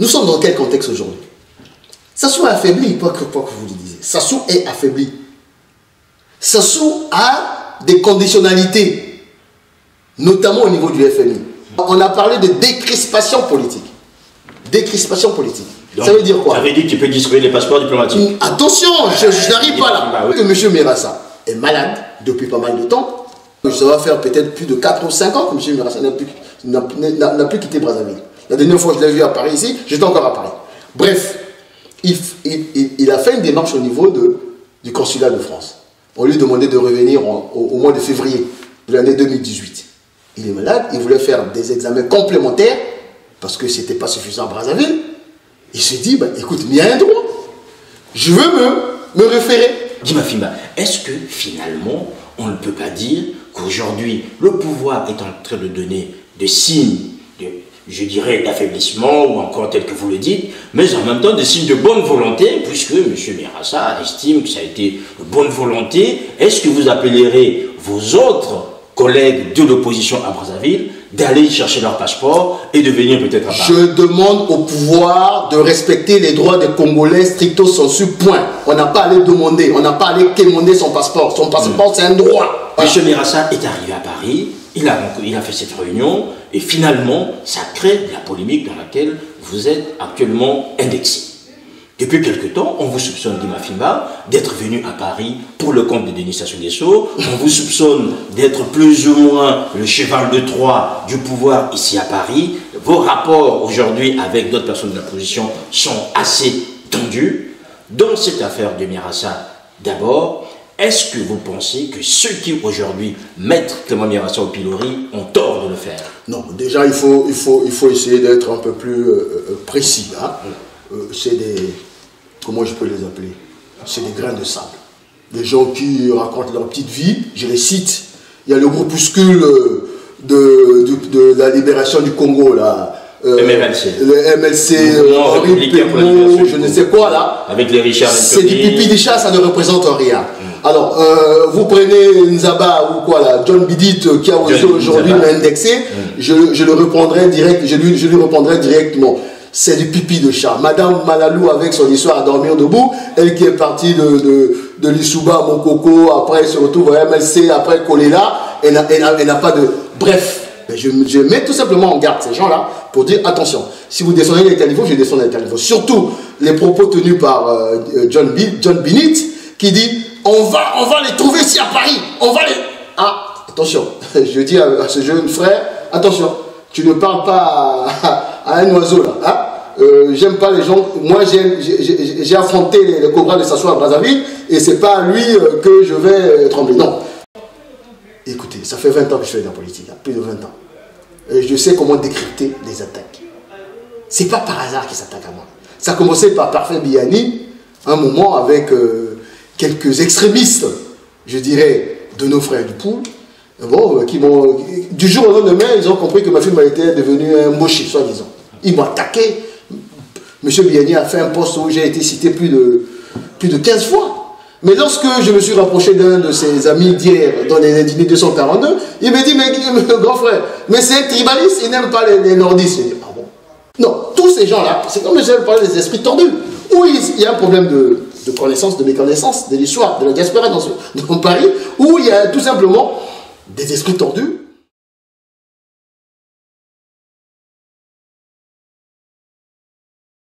Nous sommes dans quel contexte aujourd'hui? Sassou est affaibli, quoi que vous le disiez. Sassou est affaibli. Sassou a des conditionnalités, notamment au niveau du FMI. On a parlé de décrispation politique. Décrispation politique. Donc, ça veut dire quoi? Ça veut dire que tu peux distribuer les passeports diplomatiques. Attention, je n'arrive pas là. Bah, oui. Que M. Merassa est malade depuis pas mal de temps. Ça va faire peut-être plus de 4 ou 5 ans que M. Merassa n'a plus quitté Brazzaville. La dernière fois que je l'ai vu à Paris ici, j'étais encore à Paris. Bref, il a fait une démarche au niveau du consulat de France. On lui demandait de revenir au mois de février de l'année 2018. Il est malade, il voulait faire des examens complémentaires parce que ce n'était pas suffisant à Brazzaville. Il se dit, bah, écoute, il y a un droit. Je veux me référer. Dima Fimba, est-ce que finalement, on ne peut pas dire qu'aujourd'hui, le pouvoir est en train de donner des signes, je dirais, d'affaiblissement, ou encore tel que vous le dites, mais en même temps des signes de bonne volonté, puisque M. Merassa estime que ça a été de bonne volonté. Est-ce que vous appellerez vos autres collègues de l'opposition à Brazzaville d'aller chercher leur passeport et de venir peut-être à Paris? Je demande au pouvoir de respecter les droits des Congolais stricto sensu, point. On n'a pas à aller demander, on n'a pas à aller quémander son passeport. Son passeport, c'est un droit. Voilà. M. Merassa est arrivé à Paris, il a fait cette réunion, et finalement, ça crée la polémique dans laquelle vous êtes actuellement indexé. Depuis quelque temps, on vous soupçonne, Dima Fimba, d'être venu à Paris pour le compte de Denis Sassou Nguesso. On vous soupçonne d'être plus ou moins le cheval de Troie du pouvoir ici à Paris. Vos rapports aujourd'hui avec d'autres personnes de l'opposition sont assez tendus. Dans cette affaire de Merassa, d'abord, est-ce que vous pensez que ceux qui aujourd'hui mettent Clément Merassa au pilori ont tort de le faire? Non, déjà il faut essayer d'être un peu plus précis. Hein. C'est des... Comment je peux les appeler? C'est des grains de sable. Des gens qui racontent leur petite vie, je les cite. Il y a le groupuscule de la libération du Congo, là. MLC. Le MLC, je ne sais quoi, là. Avec les Richard. C'est du pipi des chats, ça ne représente rien. Alors, vous prenez Nzaba ou quoi, là, John Bidit, qui a aujourd'hui indexé, je le reprendrai direct, je lui répondrai directement. C'est du pipi de chat. Madame Malalou, avec son histoire à dormir debout, elle qui est partie de l'Issouba, Mokoko, après elle se retrouve à MLC, après Kolela, elle n'a pas de... Bref, je mets tout simplement en garde ces gens-là pour dire, attention, si vous descendez les caniveaux, je descends les caniveaux. Surtout les propos tenus par John Binit, qui dit, on va les trouver ici à Paris, on va les... Ah, attention, je dis à ce jeune frère, attention, tu ne parles pas à un oiseau là. Hein? J'aime pas les gens. Moi, j'ai affronté les cobras de Sassou à Brazzaville et c'est pas à lui que je vais trembler. Non. Écoutez, ça fait 20 ans que je fais de la politique, hein, plus de 20 ans. Et je sais comment décrypter les attaques. C'est pas par hasard qu'ils s'attaquent à moi. Ça a commencé par Parfait Biani, un moment avec quelques extrémistes, je dirais, de nos frères du Poul. Bon, qui m'ont, du jour au lendemain, ils ont compris que ma fille était devenue un mochi, soi-disant. Ils m'ont attaqué. M. Biani a fait un poste où j'ai été cité plus de 15 fois. Mais lorsque je me suis rapproché d'un de ses amis d'hier, dans les dîners 242, il m'a dit, mais grand frère, mais c'est un tribaliste, il n'aime pas les nordistes. J'ai dit, ah bon? Non, tous ces gens-là, c'est comme je parlais des esprits tordus, où il y a un problème de connaissance, de méconnaissance de l'histoire, de la diaspora dans Paris, où il y a tout simplement des esprits tordus